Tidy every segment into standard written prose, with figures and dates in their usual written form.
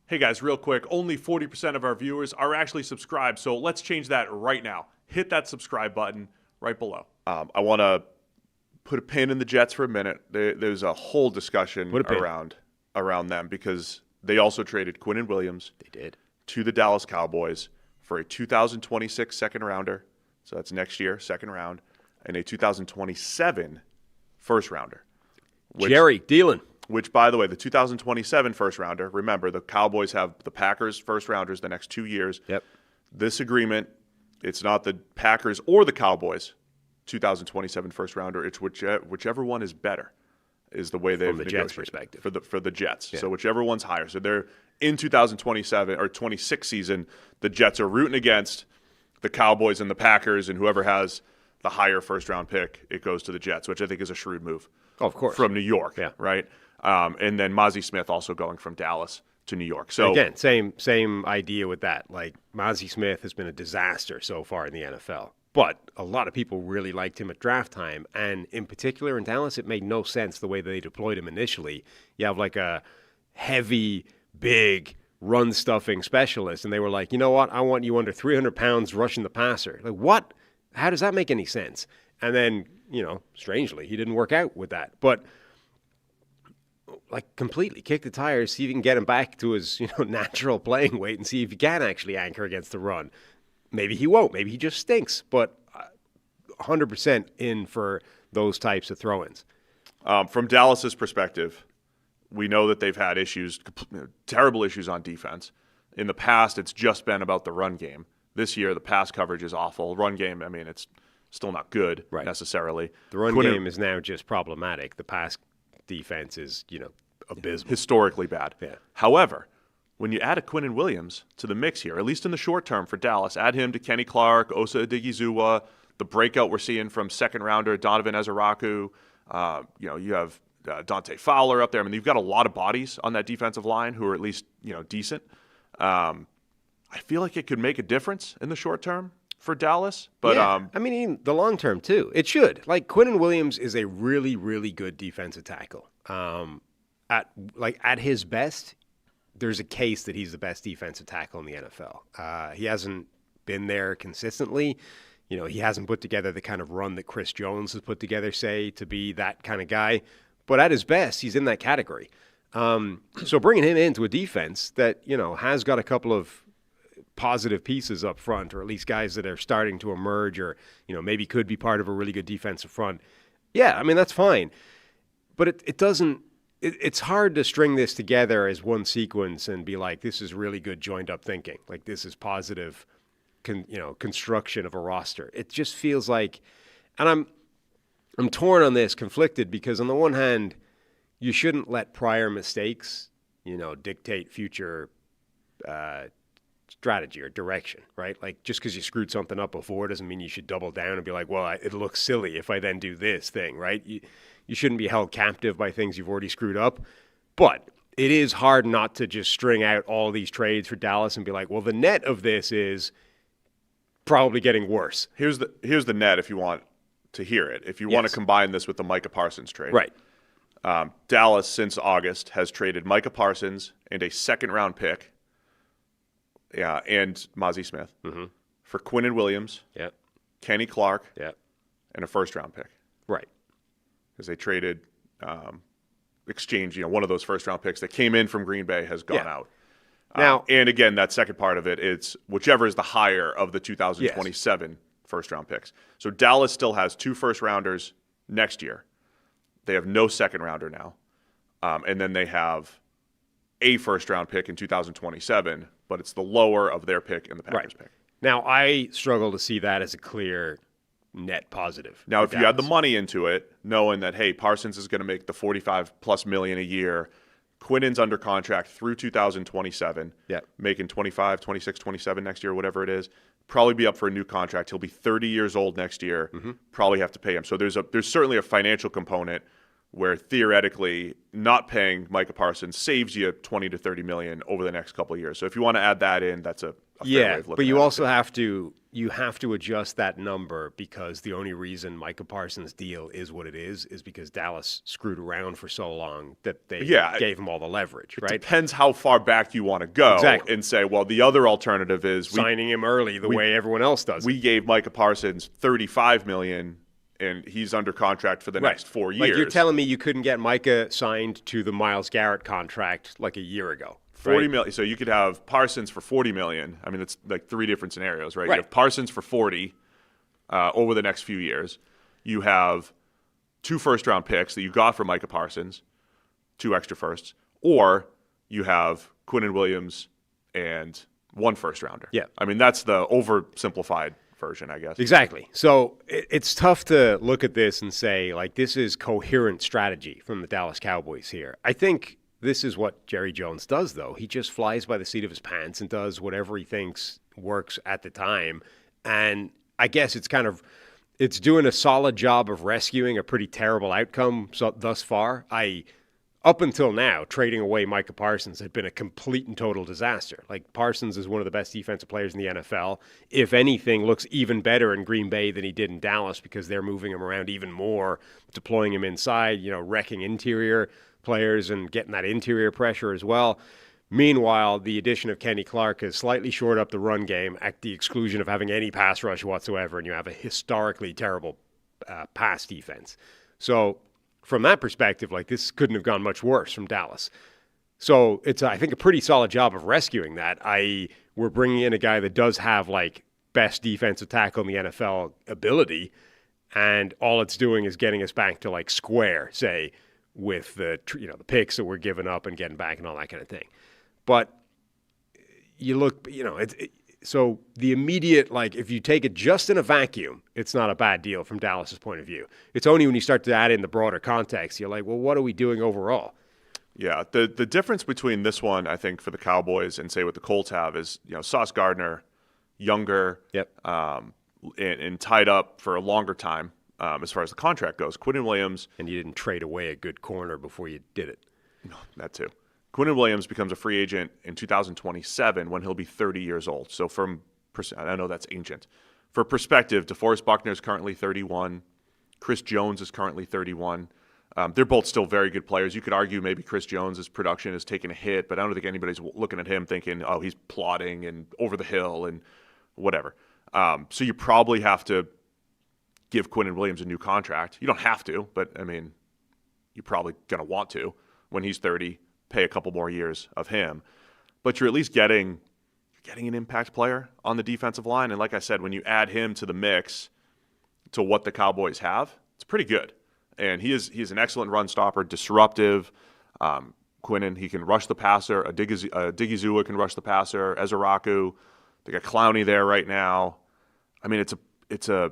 Hey guys, real quick, only 40% of our viewers are actually subscribed, so let's change that right now. Hit that subscribe button right below. I want to put a pin in the Jets for a minute. There's a whole discussion around them because they also traded Quinnen Williams. They did. To the Dallas Cowboys for a 2026 second rounder, so that's next year, second round, and a 2027 first rounder. Jerry dealing. Which, by the way, the 2027 first rounder, remember, the Cowboys have the Packers first rounders the next 2 years. Yep. This agreement, it's not the Packers or the Cowboys 2027 first rounder. It's whichever one is better is the way they've From the Jets' perspective. For the Jets. Yeah. So whichever one's higher. So they're in 2027 or 26 season, the Jets are rooting against the Cowboys and the Packers, and whoever has the higher first-round pick, it goes to the Jets, which I think is a shrewd move. Oh, of course. From New York, yeah. Right? And then Mozzie Smith also going from Dallas to New York. So again, same idea with that. Like, Mozzie Smith has been a disaster so far in the NFL. But a lot of people really liked him at draft time. And in particular in Dallas, it made no sense the way they deployed him initially. You have like a heavy, big, run-stuffing specialist. And they were like, you know what? I want you under 300 pounds rushing the passer. Like, what? How does that make any sense? And then, strangely, he didn't work out with that. But like completely kick the tires, see if you can get him back to his natural playing weight and see if he can actually anchor against the run. Maybe he won't. Maybe he just stinks. But 100% in for those types of throw-ins. From Dallas's perspective, we know that they've had issues, terrible issues on defense. In the past, it's just been about the run game. This year, the pass coverage is awful. Run game, it's still not good necessarily. The run game is now just problematic. The pass defense is, abysmal. Historically bad. Yeah. However, when you add a Quinnen Williams to the mix here, at least in the short term for Dallas, add him to Kenny Clark, Osa Odigizua, the breakout we're seeing from second rounder Donovan Ezeraku. You have Dante Fowler up there. You've got a lot of bodies on that defensive line who are at least, decent. I feel like it could make a difference in the short term for Dallas. But in the long term too. It should. Like, Quinnen Williams is a really, really good defensive tackle. At his best, there's a case that he's the best defensive tackle in the NFL. He hasn't been there consistently. He hasn't put together the kind of run that Chris Jones has put together, say, to be that kind of guy. But at his best, he's in that category. So bringing him into a defense that, has got a couple of positive pieces up front, or at least guys that are starting to emerge, or, maybe could be part of a really good defensive front. Yeah, that's fine. But it doesn't, it's hard to string this together as one sequence and be like, this is really good joined up thinking. Like, this is positive, construction of a roster. It just feels like, and I'm torn on this, conflicted, because on the one hand, you shouldn't let prior mistakes, dictate future strategy or direction, right? Like, just because you screwed something up before doesn't mean you should double down and be like, well, it looks silly if I then do this thing, right? You shouldn't be held captive by things you've already screwed up. But it is hard not to just string out all these trades for Dallas and be like, well, the net of this is probably getting worse. Here's the net if you want to hear it. If you want to combine this with the Micah Parsons trade. Right. Dallas, since August, has traded Micah Parsons and a second-round pick, and Mozzie Smith, for Quinnen Williams, Kenny Clark, and a first-round pick. Right. Because they traded, exchange, one of those first-round picks that came in from Green Bay has gone out. Now, and again, that second part of it, it's whichever is the higher of the 2027 first-round picks. So Dallas still has 2 first-rounders next year. They have no second-rounder now. And then they have a first-round pick in 2027, but it's the lower of their pick and the Packers pick. Now, I struggle to see that as a clear net positive. Now, if you add the money into it, knowing that, hey, Parsons is going to make the $45+ million a year, Quinnen's under contract through 2027, making 25, 26, 27 next year, whatever it is, probably be up for a new contract. He'll be 30 years old next year, probably have to pay him. So there's certainly a financial component where theoretically not paying Micah Parsons saves you $20 to $30 million over the next couple of years. So if you want to add that in, that's a fair way of looking at it. But you also have to you have to adjust that number because the only reason Micah Parsons' deal is what it is because Dallas screwed around for so long that they gave him all the leverage, right? It depends how far back you want to go Exactly. and say, well, the other alternative is signing him early the way everyone else does. We gave Micah Parsons $35 million, and he's under contract for the next 4 years. Like you're telling me you couldn't get Micah signed to the Myles Garrett contract like a year ago. $40 million. So you could have Parsons for $40 million. I mean, it's like three different scenarios, right? You have Parsons for $40 over the next few years. You have 2 first-round picks that you got for Micah Parsons, 2 extra firsts, or you have Quinnen Williams and 1 first-rounder. Yeah. I mean, that's the oversimplified version, I guess. Exactly. So it's tough to look at this and say, like, this is coherent strategy from the Dallas Cowboys here. I think this is what Jerry Jones does, though. He just flies by the seat of his pants and does whatever he thinks works at the time. And I guess it's doing a solid job of rescuing a pretty terrible outcome thus far. Up until now, trading away Micah Parsons had been a complete and total disaster. Like, Parsons is one of the best defensive players in the NFL. If anything, looks even better in Green Bay than he did in Dallas because they're moving him around even more, deploying him inside, wrecking interior players and getting that interior pressure as well. Meanwhile, the addition of Kenny Clark has slightly shored up the run game at the exclusion of having any pass rush whatsoever, and you have a historically terrible pass defense. So from that perspective, like, this couldn't have gone much worse from Dallas. So it's, I think, a pretty solid job of rescuing that, i.e. we're bringing in a guy that does have, like, best defensive tackle in the NFL ability, and all it's doing is getting us back to, like, square, say, with the the picks that we're giving up and getting back and all that kind of thing. But you look, so the immediate, like, if you take it just in a vacuum, it's not a bad deal from Dallas's point of view. It's only when you start to add in the broader context, you're like, well, what are we doing overall? Yeah, the difference between this one, I think, for the Cowboys and say what the Colts have is, Sauce Gardner, younger, and tied up for a longer time. As far as the contract goes, Quinnen Williams. And you didn't trade away a good corner before you did it. No, that too. Quinnen Williams becomes a free agent in 2027 when he'll be 30 years old. So I know that's ancient. For perspective, DeForest Buckner is currently 31. Chris Jones is currently 31. They're both still very good players. You could argue maybe Chris Jones' production has taken a hit, but I don't think anybody's looking at him thinking, oh, he's plodding and over the hill and whatever. So you probably have to give Quinnen Williams a new contract. You don't have to, but, I mean, you're probably going to want to when he's 30, pay a couple more years of him. But you're at least getting an impact player on the defensive line. And like I said, when you add him to the mix to what the Cowboys have, it's pretty good. And he is an excellent run stopper, disruptive. Quinnen, he can rush the passer. Digizua can rush the passer. Ezeraku. They got Clowney there right now. I mean, it's a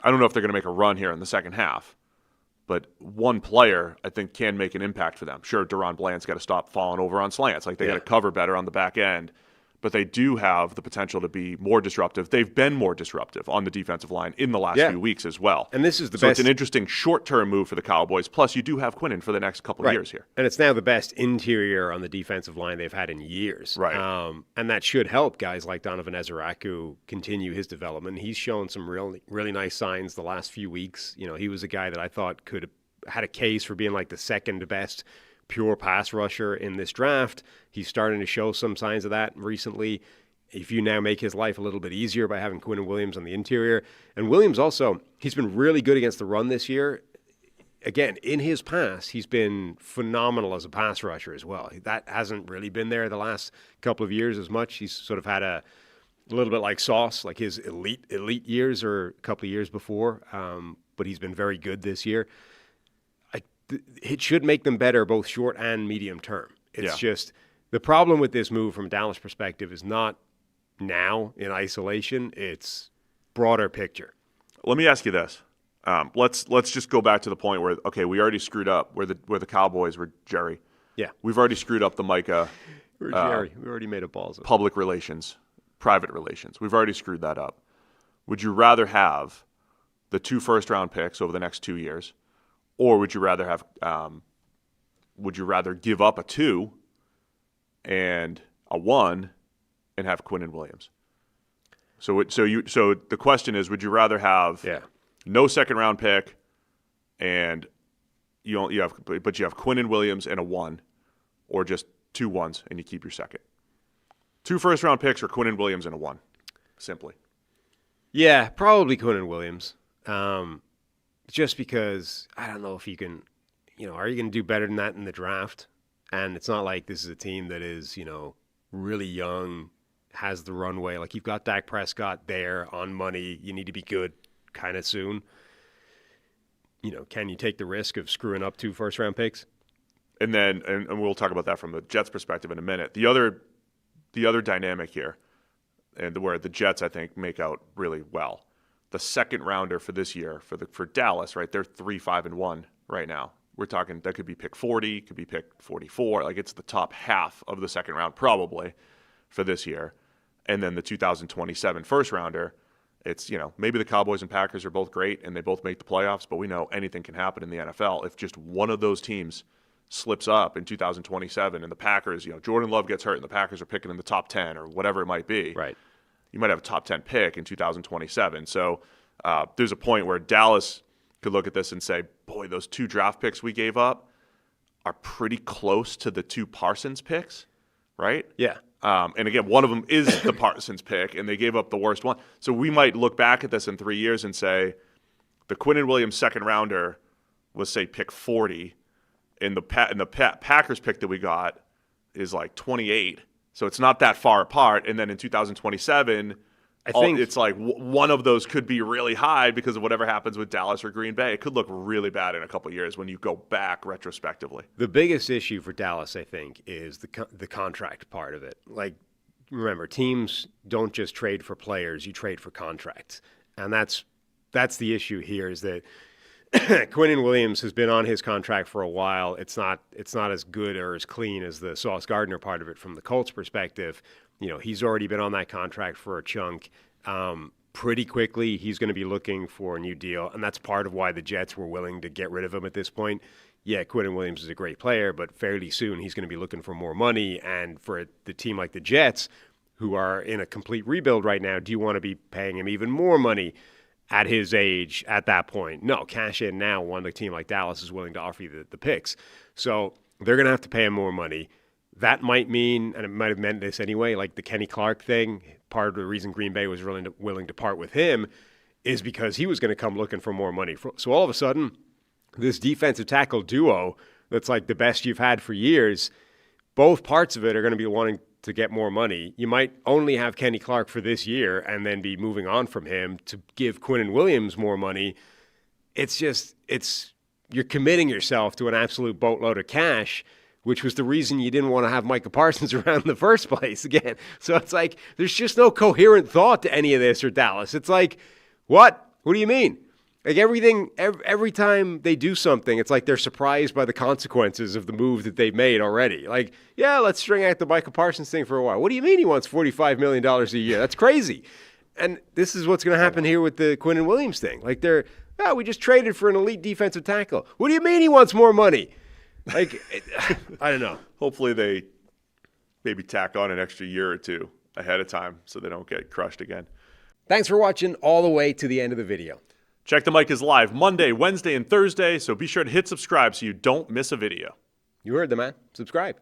I don't know if they're going to make a run here in the second half, but one player, I think, can make an impact for them. Sure, Deron Bland's got to stop falling over on slants. Like, they got to cover better on the back end. But they do have the potential to be more disruptive. They've been more disruptive on the defensive line in the last few weeks as well. And this is the so best. It's an interesting short-term move for the Cowboys. Plus, you do have Quinnen for the next couple of years here. And it's now the best interior on the defensive line they've had in years. Right. And that should help guys like Donovan Ezeraku continue his development. He's shown some really nice signs the last few weeks. He was a guy that I thought could have had a case for being like the second best pure pass rusher in this draft. He's starting to show some signs of that recently. If you now make his life a little bit easier by having Quinnen Williams on the interior. And Williams also, he's been really good against the run this year. Again, in his past, he's been phenomenal as a pass rusher as well. That hasn't really been there the last couple of years as much. He's sort of had a little bit like Sauce, like his elite years or a couple of years before. But he's been very good this year. It should make them better both short and medium term. It's just the problem with this move from Dallas' perspective is not now in isolation. It's broader picture. Let me ask you this. Let's just go back to the point where, okay, we already screwed up where the Cowboys were Jerry. Yeah. We've already screwed up the Micah. We're Jerry. We already made a balls of public relations, private relations. We've already screwed that up. Would you rather have the 2 first-round picks over the next 2 years? Or would you rather have? Would you rather give up a 2 and a 1 and have Quinnen Williams? So the question is, would you rather have no second round pick, and you have Quinnen Williams and a 1, or just 2 1s and you keep your second? 2 first round picks or Quinnen Williams and a 1, simply. Yeah, probably Quinnen Williams. Just because I don't know if you can, are you going to do better than that in the draft? And it's not like this is a team that is, really young, has the runway. Like, you've got Dak Prescott there on money. You need to be good kind of soon. Can you take the risk of screwing up 2 first-round picks? And we'll talk about that from the Jets' perspective in a minute. The other dynamic here, and where the Jets, I think, make out really well, the second rounder for this year for Dallas, right? They're 3-5-1 right now. We're talking that could be pick 40, could be pick 44. Like, it's the top half of the second round probably for this year. And then the 2027 first rounder, it's, maybe the Cowboys and Packers are both great and they both make the playoffs, but we know anything can happen in the NFL. If just one of those teams slips up in 2027 and the Packers, Jordan Love gets hurt and the Packers are picking in the top 10 or whatever it might be, right? You might have a top 10 pick in 2027. So there's a point where Dallas could look at this and say, boy, those 2 draft picks we gave up are pretty close to the 2 Parsons picks, right? Yeah. And again, one of them is the Parsons pick, and they gave up the worst one. So we might look back at this in 3 years and say the Quinnen Williams second rounder was, say, pick 40, and the Packers pick that we got is like 28. So it's not that far apart. And then in 2027, I think it's like one of those could be really high because of whatever happens with Dallas or Green Bay. It could look really bad in a couple of years when you go back retrospectively. The biggest issue for Dallas, I think, is the contract part of it. Like, remember, teams don't just trade for players; you trade for contracts, and that's the issue here. Is that Quinnen Williams has been on his contract for a while. It's not as good or as clean as the Sauce Gardner part of it from the Colts' perspective. He's already been on that contract for a chunk. Pretty quickly, he's going to be looking for a new deal, and that's part of why the Jets were willing to get rid of him at this point. Yeah, Quinnen Williams is a great player, but fairly soon he's going to be looking for more money. And for the team like the Jets, who are in a complete rebuild right now, do you want to be paying him even more money at his age at that point? No, cash in now when a team like Dallas is willing to offer you the picks. So they're going to have to pay him more money. That might mean, and it might have meant this anyway, like the Kenny Clark thing, part of the reason Green Bay was willing to part with him is because he was going to come looking for more money. So all of a sudden, this defensive tackle duo that's like the best you've had for years, both parts of it are going to be wanting to get more money. You might only have Kenny Clark for this year and then be moving on from him to give Quinnen Williams more money. You're committing yourself to an absolute boatload of cash, which was the reason you didn't want to have Micah Parsons around in the first place again. So it's like there's just no coherent thought to any of this or Dallas. It's like, what? What do you mean? Like every time they do something, it's like they're surprised by the consequences of the move that they've made already. Like, yeah, let's string out the Micah Parsons thing for a while. What do you mean he wants $45 million a year? That's crazy. And this is what's going to happen here with the Quinnen Williams thing. Like we just traded for an elite defensive tackle. What do you mean he wants more money? Like, I don't know. Hopefully they maybe tack on an extra year or 2 ahead of time so they don't get crushed again. Thanks for watching all the way to the end of the video. Check the Mic is live Monday, Wednesday, and Thursday, so be sure to hit subscribe so you don't miss a video. You heard the man. Subscribe.